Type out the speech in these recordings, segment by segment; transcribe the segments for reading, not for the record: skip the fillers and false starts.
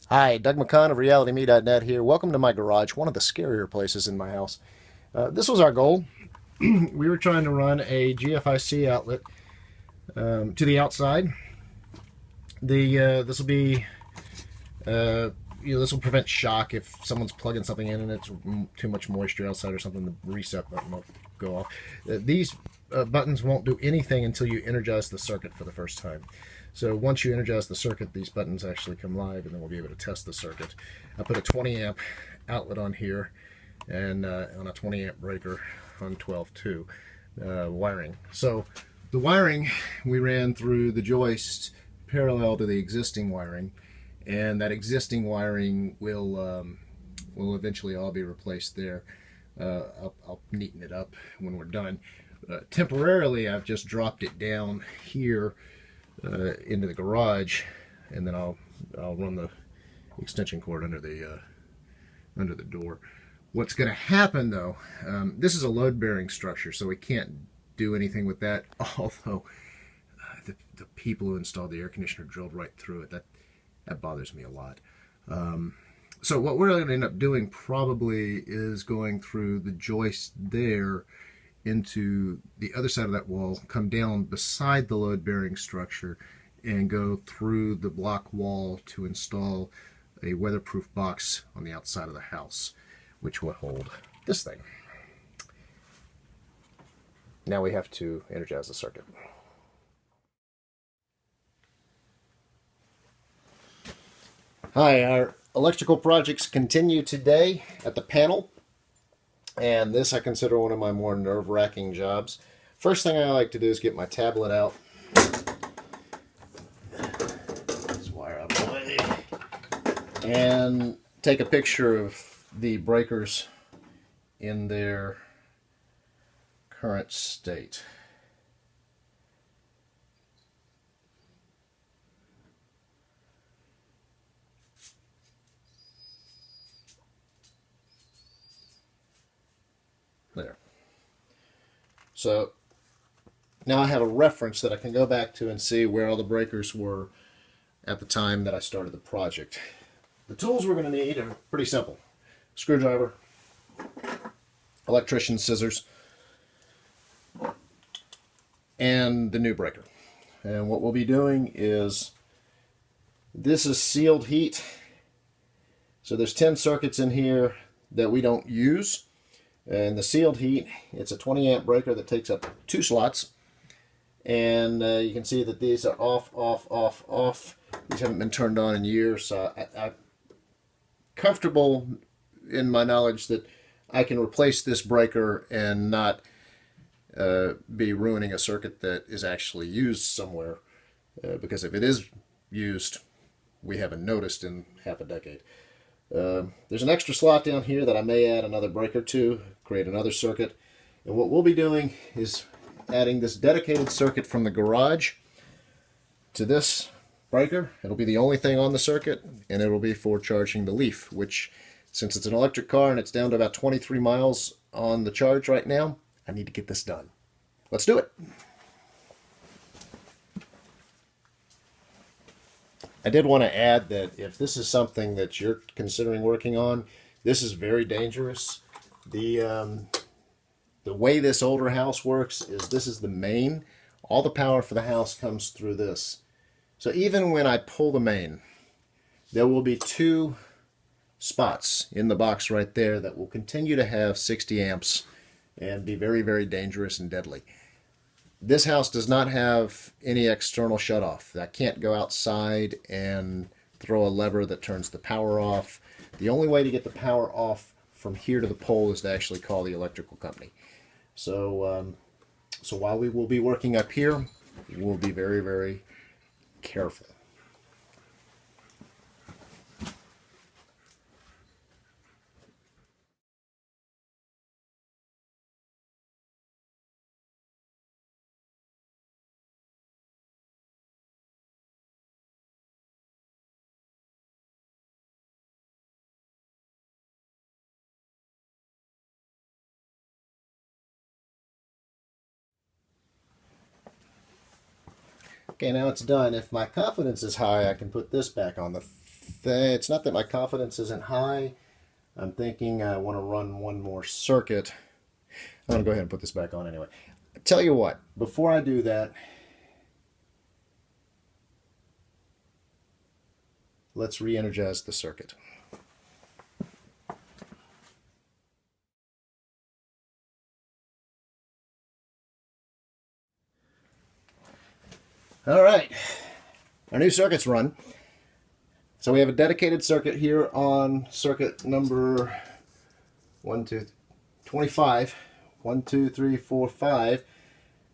Hi, Doug McCann of RealityMe.net here. Welcome to my garage, one of the scarier places in my house. This was our goal. We were trying to run a GFIC outlet to the outside. This will be this will prevent shock if someone's plugging something in and it's too much moisture outside or something. The reset button will go off. These buttons won't do anything until you energize the circuit for the first time. So once you energize the circuit, these buttons actually come live, and then we'll be able to test the circuit. I put a 20 amp outlet on here, and on a 20 amp breaker on 12.2 wiring. So the wiring we ran through the joist parallel to the existing wiring, and that existing wiring will eventually all be replaced there. I'll neaten it up when we're done. Temporarily, I've just dropped it down here into the garage, and then I'll run the extension cord under the door. What's going to happen though? This is a load-bearing structure, so we can't do anything with that. Although the people who installed the air conditioner drilled right through it. That bothers me a lot. So what we're going to end up doing probably is going through the joist there into the other side of that wall, come down beside the load-bearing structure, and go through the block wall to install a weatherproof box on the outside of the house, which will hold this thing. Now we have to energize the circuit. Hi, our electrical projects continue today at the panel, and this I consider one of my more nerve-wracking jobs. First thing I like to do is get my tablet out. Let's wire up away. And take a picture of the breakers in their current state. There. So now I have a reference that I can go back to and see where all the breakers were at the time that I started the project. The tools we're going to need are pretty simple. Screwdriver, electrician's scissors, and the new breaker. And what we'll be doing is, this is sealed heat. So there's 10 circuits in here that we don't use. And the sealed heat, it's a 20 amp breaker that takes up 2 slots. And you can see that these are off, off, off, off. These haven't been turned on in years. So I'm comfortable in my knowledge that I can replace this breaker and not be ruining a circuit that is actually used somewhere. Because if it is used, we haven't noticed in half a decade. There's an extra slot down here that I may add another breaker to, create another circuit. And what we'll be doing is adding this dedicated circuit from the garage to this breaker. It'll be the only thing on the circuit, and it'll be for charging the Leaf, which, since it's an electric car and it's down to about 23 miles on the charge right now, I need to get this done. Let's do it. I did want to add that if this is something that you're considering working on, this is very dangerous. The way this older house works is this is the main. All the power for the house comes through this. So even when I pull the main, there will be 2 spots in the box right there that will continue to have 60 amps and be very, very dangerous and deadly. This house does not have any external shutoff. I can't go outside and throw a lever that turns the power off. The only way to get the power off from here to the pole is to actually call the electrical company. So, so while we will be working up here, we'll be very, very careful. Okay, now it's done. If my confidence is high, I can put this back on the it's not that my confidence isn't high. I'm thinking I want to run one more circuit. I'm going to go ahead and put this back on anyway. I tell you what, before I do that, let's re-energize the circuit. All right, our new circuit's run. So we have a dedicated circuit here on circuit number 25. 1, 2, 3, 4, 5.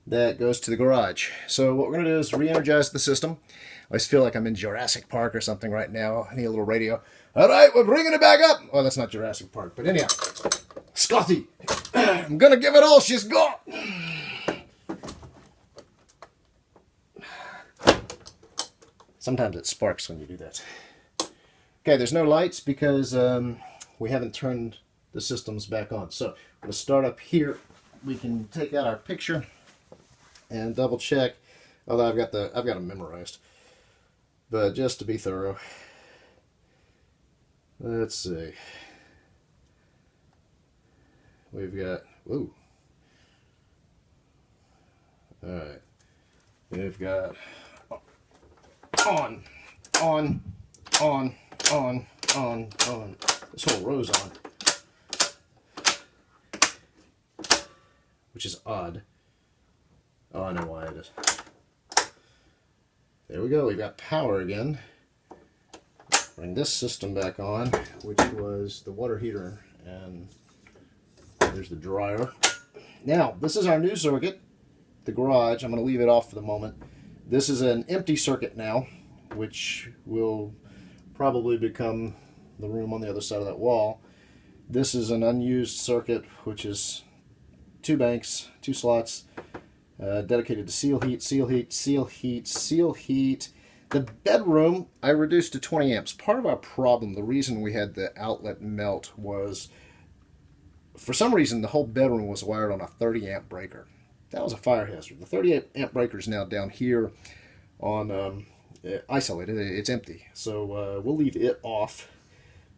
That goes to the garage. So what we're going to do is re-energize the system. I always feel like I'm in Jurassic Park or something right now. I need a little radio. All right, we're bringing it back up. Oh, that's not Jurassic Park, but anyhow, Scotty, I'm going to give it all she's got. Sometimes it sparks when you do that. Okay, there's no lights because we haven't turned the systems back on. So I'm going to start up here. We can take out our picture and double check. Although I've got them memorized, but just to be thorough, let's see. We've got whoa. All right, we've got on. This whole row's on, which is odd. Oh, I know why it is. There we go. We've got power again. Bring this system back on, which was the water heater, and there's the dryer. Now, this is our new circuit, the garage. I'm going to leave it off for the moment. This is an empty circuit now, which will probably become the room on the other side of that wall. This is an unused circuit, which is 2 banks, 2 slots, dedicated to seal heat, seal heat, seal heat, seal heat. The bedroom I reduced to 20 amps. Part of our problem, the reason we had the outlet melt, was for some reason the whole bedroom was wired on a 30 amp breaker. That was a fire hazard. The 30 amp breaker is now down here on isolated. It's empty, so we'll leave it off.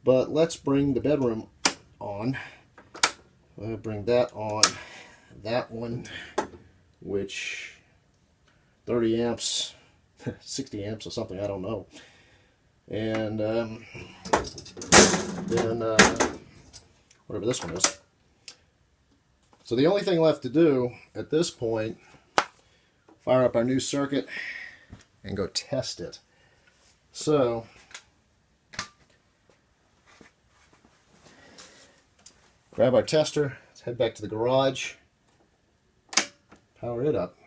But let's bring the bedroom on. We'll bring that on. That one, which 30 amps, 60 amps or something, I don't know. And then whatever this one is. So the only thing left to do at this point, fire up our new circuit and go test it. So grab our tester, let's head back to the garage, power it up.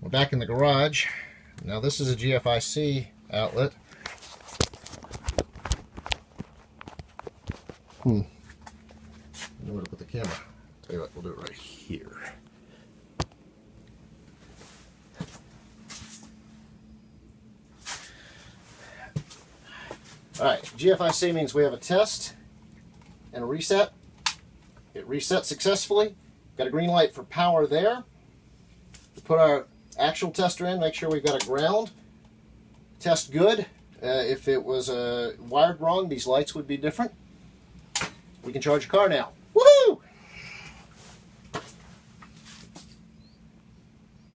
We're back in the garage. Now this is a GFCI outlet. I don't know where to put the camera. Tell you what, we'll do it right here. Alright, GFCI means we have a test and a reset. It resets successfully. Got a green light for power there. We put our actual tester in, make sure we've got a ground. Test good. If it was wired wrong, these lights would be different. We can charge a car now.